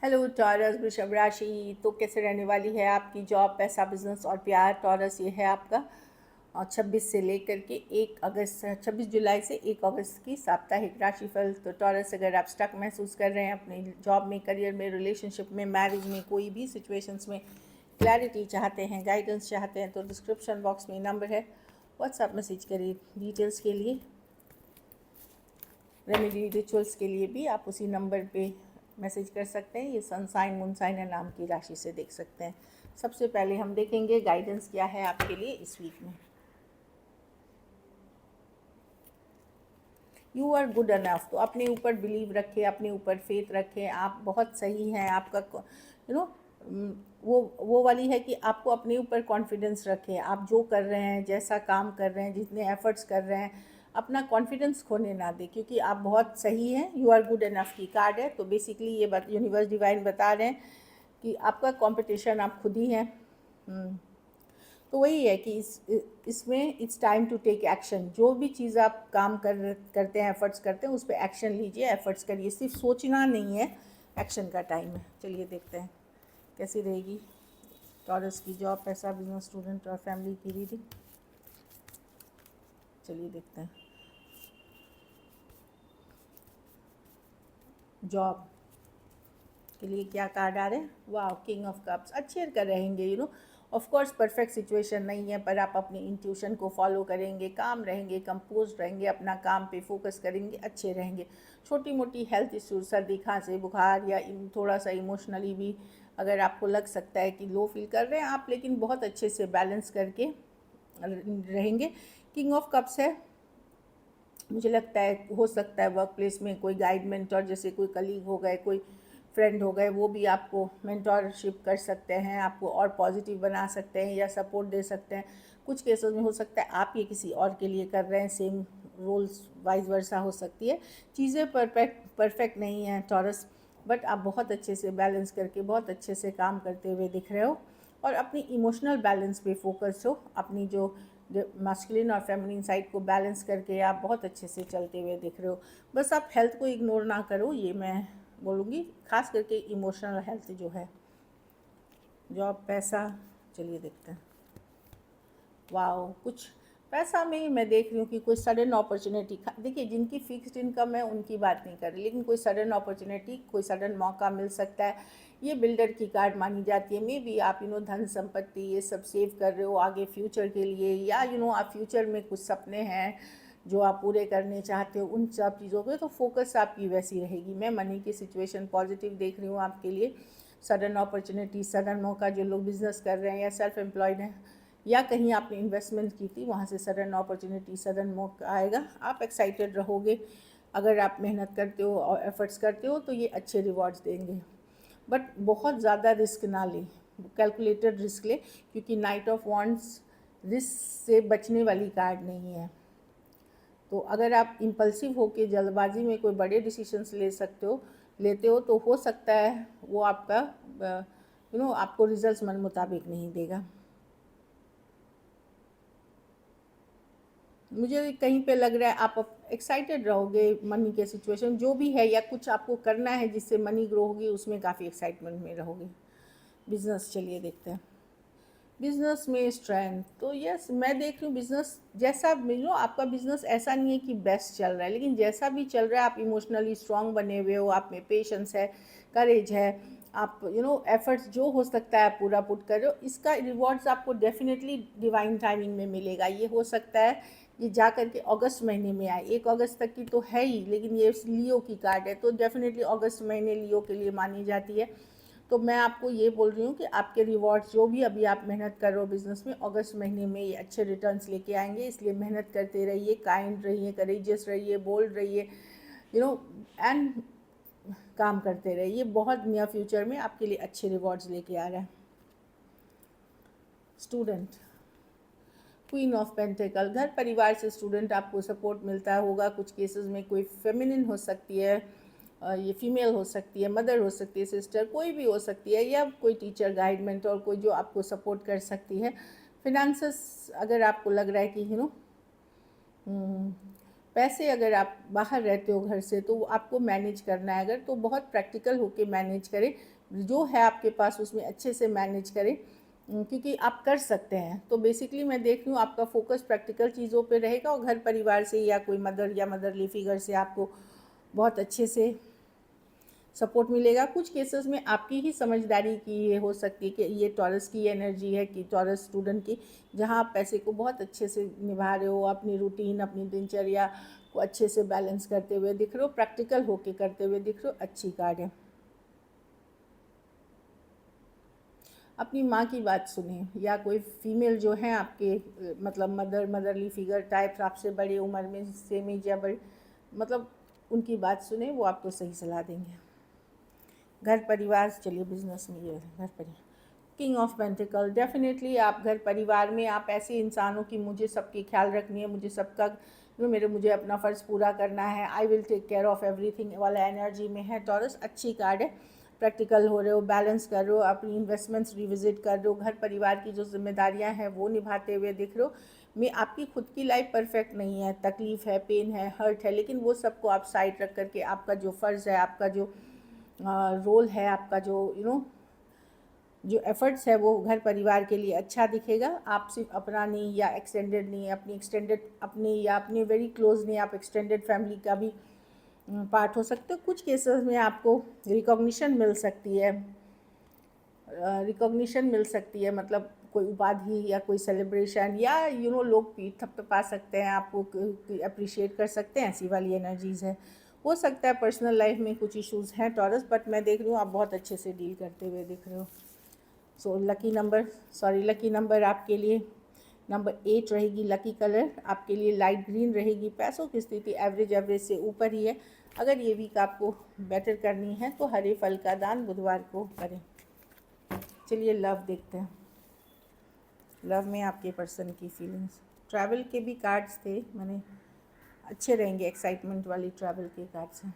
Hello taurus वृषभ राशि। तो कैसे रहने वाली है आपकी जॉब, पैसा, बिजनेस और प्यार। टॉरस ये है आपका 26 से लेकर के 1 अगस्त, 26 जुलाई से 1 अगस्त की साप्ताहिक राशिफल। तो टॉरस, अगर आप स्टक महसूस कर रहे हैं अपनी जॉब में, करियर में, रिलेशनशिप में, मैरिज में, कोई भी सिचुएशंस में क्लैरिटी चाहते हैं, गाइडेंस चाहते हैं, तो डिस्क्रिप्शन बॉक्स में नंबर है, व्हाट्सएप मैसेज करिए डिटेल्स के लिए। रेमेडी रिचुअल्स के लिए भी आप उसी नंबर पे मैसेज कर सकते हैं। ये सन साइन, मून साइन या नाम की राशि से देख सकते हैं। सबसे पहले हम देखेंगे गाइडेंस क्या है आपके लिए इस वीक में। You are good enough. तो अपने ऊपर बिलीव रखें, अपने ऊपर फेथ रखें, आप बहुत सही हैं। आपका यू नो वो वाली है कि आपको अपने ऊपर कॉन्फिडेंस रखें। आप जो कर रहे हैं, जैसा काम कर रहे हैं, जितने एफर्ट्स कर रहे हैं, अपना कॉन्फिडेंस खोने ना दें, क्योंकि आप बहुत सही हैं। यू आर गुड इनफ की कार्ड है। तो बेसिकली ये यूनिवर्स डिवाइन बता रहे हैं कि आपका कंपटीशन आप खुद ही हैं। तो वही है कि इसमें it's time to take action. जो भी चीज़ आप काम करते हैं, एफर्ट्स करते हैं, उस पर एक्शन लीजिए, एफर्ट्स करिए। सिर्फ सोचना नहीं है, एक्शन का टाइम है। चलिए देखते हैं कैसी रहेगी टॉरस की जॉब, पैसा, बिजनेस, स्टूडेंट और फैमिली की रीडिंग। चलिए देखते हैं जॉब के लिए क्या कार्ड आ रहे हैं। वाह, किंग ऑफ कप्स। अच्छे कर रहेंगे, ऑफ कोर्स परफेक्ट सिचुएशन नहीं है, पर आप अपनी इंट्यूशन को फॉलो करेंगे, काम रहेंगे, कंपोज रहेंगे, अपना काम पे फोकस करेंगे, अच्छे रहेंगे। छोटी मोटी हेल्थ इश्यूज, सर्दी, खांसी, बुखार या थोड़ा सा इमोशनली भी अगर आपको लग सकता है कि लो फील कर रहे हैं आप, लेकिन बहुत अच्छे से बैलेंस करके रहेंगे। किंग ऑफ कप्स है। मुझे लगता है हो सकता है वर्क प्लेस में कोई गाइड, मेंटोर, जैसे कोई कलीग हो गए, कोई फ्रेंड हो गए, वो भी आपको मेंटोरशिप कर सकते हैं, आपको और पॉजिटिव बना सकते हैं या सपोर्ट दे सकते हैं। कुछ केसेस में हो सकता है आप ये किसी और के लिए कर रहे हैं, सेम रोल्स वाइज वर्सा हो सकती है। चीज़ें परफेक्ट नहीं हैं टॉरस, बट आप बहुत अच्छे से बैलेंस करके बहुत अच्छे से काम करते हुए दिख रहे हो, और अपनी इमोशनल बैलेंस पे फोकस हो। अपनी जो मास्कुलिन और फेमिनिन साइड को बैलेंस करके आप बहुत अच्छे से चलते हुए दिख रहे हो। बस आप हेल्थ को इग्नोर ना करो, ये मैं बोलूँगी, खास करके इमोशनल हेल्थ जो है। जॉब, पैसा, चलिए देखते हैं। वाओ, कुछ पैसा में मैं देख रही हूँ कि कोई सडन अपॉर्चुनिटी, देखिए जिनकी फिक्स्ड इनकम है उनकी बात नहीं कर रही, लेकिन कोई सडन अपॉर्चुनिटी, कोई सडन मौका मिल सकता है। ये बिल्डर की कार्ड मानी जाती है। मे बी आप धन संपत्ति ये सब सेव कर रहे हो आगे फ्यूचर के लिए, या आप फ्यूचर में कुछ सपने हैं जो आप पूरे करने चाहते हो, उन सब चीज़ों पे तो फोकस आपकी वैसी रहेगी। मैं मनी की सिचुएशन पॉजिटिव देख रही हूँ आपके लिए। सडन अपॉर्चुनिटी, सडन मौका, जो लोग बिजनेस कर रहे हैं या सेल्फ एम्प्लॉयड हैं या कहीं आपने इन्वेस्टमेंट की थी, वहाँ से सडन अपॉर्चुनिटी, सडन मौका आएगा। आप एक्साइटेड रहोगे। अगर आप मेहनत करते हो और एफर्ट्स करते हो तो ये अच्छे रिवॉर्ड्स देंगे, बट बहुत ज़्यादा रिस्क ना लें, कैलकुलेटेड रिस्क लें, क्योंकि नाइट ऑफ वॉन्ड्स रिस्क से बचने वाली कार्ड नहीं है। तो अगर आप इम्पल्सिव होकर जल्दबाजी में कोई बड़े डिसीजंस लेते हो तो हो सकता है वो आपका आपको रिजल्ट्स मन मुताबिक नहीं देगा। मुझे कहीं पे लग रहा है आप एक्साइटेड रहोगे मनी के सिचुएशन जो भी है, या कुछ आपको करना है जिससे मनी ग्रो होगी, उसमें काफ़ी एक्साइटमेंट में रहोगे। बिजनेस, चलिए देखते हैं बिजनेस में स्ट्रेंथ। तो यस, मैं देख रही हूँ बिजनेस जैसा आपका बिजनेस ऐसा नहीं है कि बेस्ट चल रहा है, लेकिन जैसा भी चल रहा है आप इमोशनली स्ट्रांग बने हुए हो, आप में पेशेंस है, करेज है, आप एफर्ट्स जो हो सकता है आप पूरा पुट कर रहे हो। इसका रिवॉर्ड्स आपको डेफिनेटली डिवाइन टाइमिंग में मिलेगा। ये हो सकता है ये जा करके अगस्त महीने में आए। 1 अगस्त तक की तो है ही, लेकिन ये लियो की कार्ड है, तो डेफिनेटली अगस्त महीने लियो के लिए मानी जाती है। तो मैं आपको ये बोल रही हूँ कि आपके रिवॉर्ड्स जो भी अभी आप मेहनत कर रहे हो बिजनेस में, अगस्त महीने में ये अच्छे रिटर्न्स लेके आएंगे। इसलिए मेहनत करते रहिए, काइंड रहिए, करेजियस रहिए, बोल्ड रहिए, एंड काम करते रहिए। बहुत नियर फ्यूचर में आपके लिए अच्छे रिवॉर्ड्स लेके आ रहा है। स्टूडेंट, क्वीन ऑफ पेंटिकल, घर परिवार से स्टूडेंट आपको सपोर्ट मिलता होगा। कुछ केसेस में कोई फेमिनिन हो सकती है, ये फीमेल हो सकती है, मदर हो सकती है, सिस्टर, कोई भी हो सकती है, या कोई टीचर, गाइड, मेंटर, कोई जो आपको सपोर्ट कर सकती है। फिनेंसेस, अगर आपको लग रहा है कि पैसे अगर आप बाहर रहते हो घर से तो वो आपको मैनेज करना है, अगर तो बहुत प्रैक्टिकल होके मैनेज करें, जो है आपके पास उसमें अच्छे से मैनेज करें, क्योंकि आप कर सकते हैं। तो बेसिकली मैं देख रही हूँ आपका फोकस प्रैक्टिकल चीज़ों पे रहेगा, और घर परिवार से या कोई मदर या मदरली फिगर से आपको बहुत अच्छे से सपोर्ट मिलेगा। कुछ केसेस में आपकी ही समझदारी की ये हो सकती है कि ये टॉरस की एनर्जी है, कि टॉरस स्टूडेंट की, जहाँ आप पैसे को बहुत अच्छे से निभा रहे हो, अपनी रूटीन अपनी दिनचर्या को अच्छे से बैलेंस करते हुए दिख रहे हो, प्रैक्टिकल होके करते हुए दिख रहे हो। अच्छी कार्ड है। अपनी माँ की बात सुने, या कोई फीमेल जो है आपके मतलब मदरली फिगर टाइप, आपसे बड़े उम्र में, सेम एज या बड़े, मतलब उनकी बात सुने, वो आपको सही सलाह देंगे। घर परिवार, चलिए बिजनेस में ये घर परिवार, किंग ऑफ पेंटिकल, डेफिनेटली आप घर परिवार में आप ऐसे इंसानों की मुझे सबकी ख्याल रखनी है, मुझे सबका मुझे अपना फ़र्ज़ पूरा करना है, I will take care of everything वाला एनर्जी में है टॉरस। अच्छी कार्ड है। प्रैक्टिकल हो रहे हो, बैलेंस कर रहे हो, अपनी इन्वेस्टमेंट्स रिविजिट कर रहे हो, घर परिवार की जो जिम्मेदारियां हैं वो निभाते हुए दिख रहे हो। मैं आपकी खुद की लाइफ परफेक्ट नहीं है, तकलीफ़ है, पेन है, हर्ट है, लेकिन वो सबको आप साइड रख करके आपका जो फ़र्ज़ है, आपका जो रोल है, आपका जो जो एफ़र्ट्स है वो घर परिवार के लिए अच्छा दिखेगा। आप सिर्फ अपना नहीं या एक्सटेंडेड नहीं, अपनी एक्सटेंडेड अपनी या अपनी वेरी क्लोज नहीं, आप एक्सटेंडेड फैमिली का भी पार्ट हो सकते हो। कुछ केसेस में आपको रिकॉग्निशन मिल सकती है, मतलब कोई उपाधि या कोई सेलिब्रेशन, या लोग पीठ थपथपा सकते हैं, आपको अप्रिशिएट कर सकते हैं, ऐसी वाली एनर्जीज़ है। हो सकता है पर्सनल लाइफ में कुछ इश्यूज़ हैं टॉरस, बट मैं देख रही हूँ आप बहुत अच्छे से डील करते हुए दिख रहे हो। सो लकी नंबर आपके लिए नंबर 8 रहेगी। लकी कलर आपके लिए लाइट ग्रीन रहेगी। पैसों की स्थिति एवरेज से ऊपर ही है। अगर ये वीक आपको बेटर करनी है तो हरे फल का दान बुधवार को करें। चलिए लव देखते हैं। लव में आपके पर्सन की फीलिंग्स, ट्रैवल के भी कार्ड्स थे, मैंने अच्छे रहेंगे, एक्साइटमेंट वाली ट्रैवल के कार्ड्स हैं।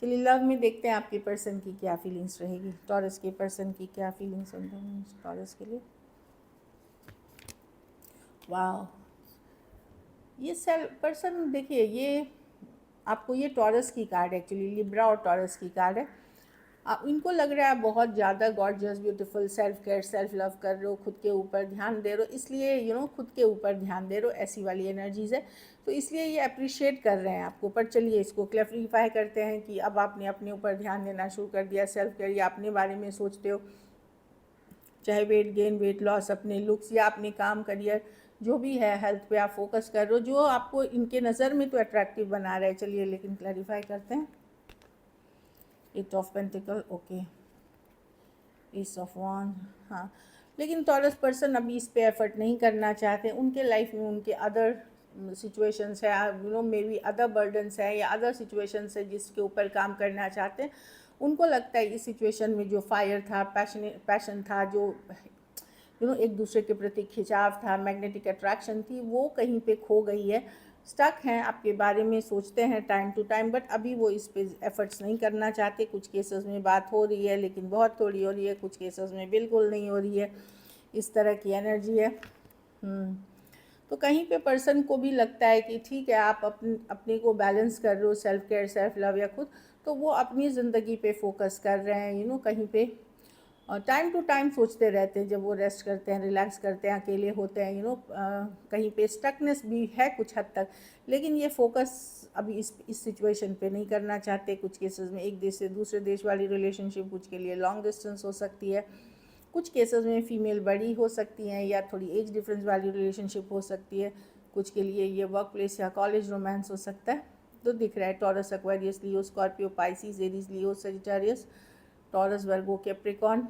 चलिए लव में देखते हैं आपके पर्सन की क्या फीलिंग्स रहेगी, टॉरस के पर्सन की क्या फीलिंग्स हैं टॉरस के लिए। वाह, ये पर्सन देखिए, ये आपको ये टॉरस की कार्ड एक्चुअली लिब्रा और टॉरस की कार्ड है। इनको लग रहा है आप बहुत ज़्यादा gorgeous beautiful self care self love कर रहे हो, खुद के ऊपर ध्यान दे रहे हो, इसलिए खुद के ऊपर ध्यान दे रहे हो, ऐसी वाली एनर्जीज़ है, तो इसलिए ये अप्रिशिएट कर रहे हैं आपको। पर चलिए इसको क्लैरिफाई करते हैं कि अब आपने अपने ऊपर ध्यान देना शुरू कर दिया, सेल्फ केयर, या अपने बारे में सोचते हो, चाहे वेट गेन वेट लॉस, अपने लुक्स या अपने काम करियर जो भी है, हेल्थ पे आप फोकस कर रहे हो, जो आपको इनके नज़र में तो अट्रैक्टिव बना रहा है। चलिए लेकिन क्लैरिफाई करते हैं। 8 of pentacles, okay, ace of wands, हाँ, लेकिन टॉरस पर्सन अभी इस पे एफर्ट नहीं करना चाहते। उनके लाइफ में उनके अदर सिचुएशंस है, मे बी अदर बर्डन्स है या अदर सिचुएशंस है जिसके ऊपर काम करना चाहते हैं। उनको लगता है इस सिचुएशन में जो फायर था, पैशन था, जो एक दूसरे के प्रति खिंचाव था, मैग्नेटिक अट्रैक्शन थी, वो कहीं पे खो गई है। स्टक हैं, आपके बारे में सोचते हैं टाइम टू टाइम, बट अभी वो इस पे एफर्ट्स नहीं करना चाहते। कुछ केसेस में बात हो रही है लेकिन बहुत थोड़ी हो रही है, कुछ केसेस में बिल्कुल नहीं हो रही है, इस तरह की एनर्जी है। तो कहीं पे पर्सन को भी लगता है कि ठीक है, आप अपने को बैलेंस कर रहे हो, सेल्फ केयर सेल्फ लव या खुद, तो वो अपनी ज़िंदगी पे फोकस कर रहे हैं। कहीं पे टाइम टू टाइम सोचते रहते हैं, जब वो रेस्ट करते हैं, रिलैक्स करते हैं, अकेले होते हैं, कहीं पे स्टकनेस भी है कुछ हद तक, लेकिन ये फोकस अभी इस सिचुएशन पे नहीं करना चाहते। कुछ केसेस में एक देश से दूसरे देश वाली रिलेशनशिप, कुछ के लिए लॉन्ग डिस्टेंस हो सकती है, कुछ केसेस में फीमेल बड़ी हो सकती हैं या थोड़ी एज डिफरेंस वाली रिलेशनशिप हो सकती है, कुछ के लिए ये वर्क प्लेस या कॉलेज रोमांस हो सकता है। तो दिख रहा है Taurus Aquarius Leo Scorpio Pisces Aries Leo Sagittarius, Taurus Virgo Capricorn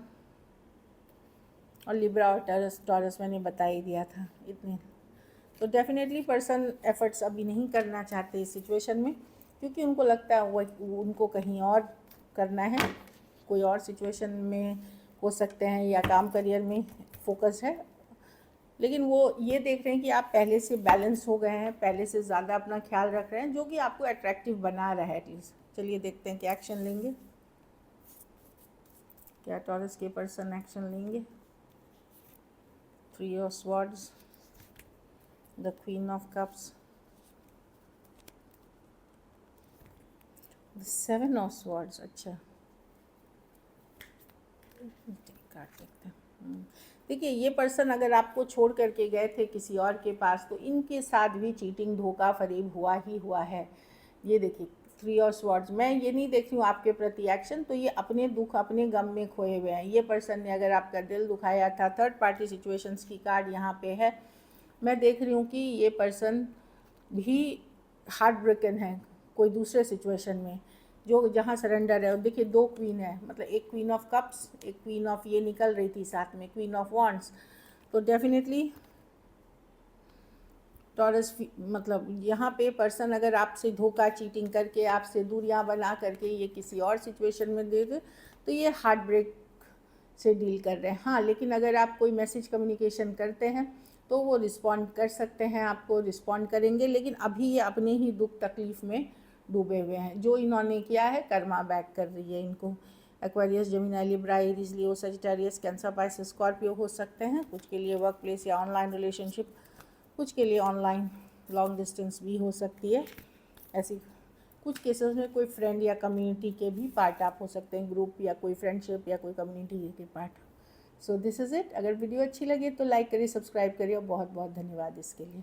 और लिब्रा और टॉरस मैंने बता ही दिया था इतने। तो डेफिनेटली पर्सन एफर्ट्स अभी नहीं करना चाहते इस सिचुएशन में, क्योंकि उनको लगता है वो उनको कहीं और करना है, कोई और सिचुएशन में हो सकते हैं या काम करियर में फोकस है। लेकिन वो ये देख रहे हैं कि आप पहले से बैलेंस हो गए हैं, पहले से ज़्यादा अपना ख्याल रख रहे हैं, जो कि आपको अट्रैक्टिव बना रहा है एटलीस्ट। चलिए देखते हैं क्या एक्शन लेंगे, क्या टॉरस के पर्सन एक्शन लेंगे। 3 of Swords, the Queen of Cups, 7 of swords, अच्छा काट सकते हैं। देखिए ये पर्सन अगर आपको छोड़ करके गए थे किसी और के पास, तो इनके साथ भी चीटिंग, धोखा, फरेब हुआ ही हुआ है। ये देखिए 3 ऑफ स्वॉर्ड्स, मैं ये नहीं देख रही हूँ आपके प्रति एक्शन, तो ये अपने दुख, अपने गम में खोए हुए हैं। ये पर्सन ने अगर आपका दिल दुखाया था, थर्ड पार्टी सिचुएशंस की कार्ड यहाँ पे है। मैं देख रही हूँ कि ये पर्सन भी हार्ट ब्रोकन है कोई दूसरे सिचुएशन में, जो जहाँ सरेंडर है। और देखिए 2 क्वीन है, मतलब एक क्वीन ऑफ कप्स, एक क्वीन ऑफ ये निकल रही थी साथ में, क्वीन ऑफ वॉन्ड्स। तो डेफिनेटली टॉरस, मतलब यहाँ पे पर्सन अगर आपसे धोखा, चीटिंग करके, आपसे दूरियां बना करके ये किसी और सिचुएशन में दे दे, तो ये हार्ट ब्रेक से डील कर रहे हैं। हाँ, लेकिन अगर आप कोई मैसेज कम्युनिकेशन करते हैं तो वो रिस्पॉन्ड कर सकते हैं, आपको रिस्पॉन्ड करेंगे, लेकिन अभी ये अपने ही दुख तकलीफ़ में डूबे हुए हैं। जो इन्होंने किया है कर्मा बैक कर रही है इनको। Aquarius, Gemini, Libra, Aries, Leo, Sagittarius, cancer, Pisces, Scorpio हो सकते हैं। कुछ के लिए वर्क प्लेस या ऑनलाइन रिलेशनशिप, कुछ के लिए ऑनलाइन लॉन्ग डिस्टेंस भी हो सकती है। ऐसी कुछ केसेस में कोई फ्रेंड या कम्युनिटी के भी पार्ट आप हो सकते हैं, ग्रुप या कोई फ्रेंडशिप या कोई कम्युनिटी के part. So this is it. अगर वीडियो अच्छी लगे तो लाइक करिए, सब्सक्राइब करिए, और बहुत बहुत धन्यवाद इसके लिए।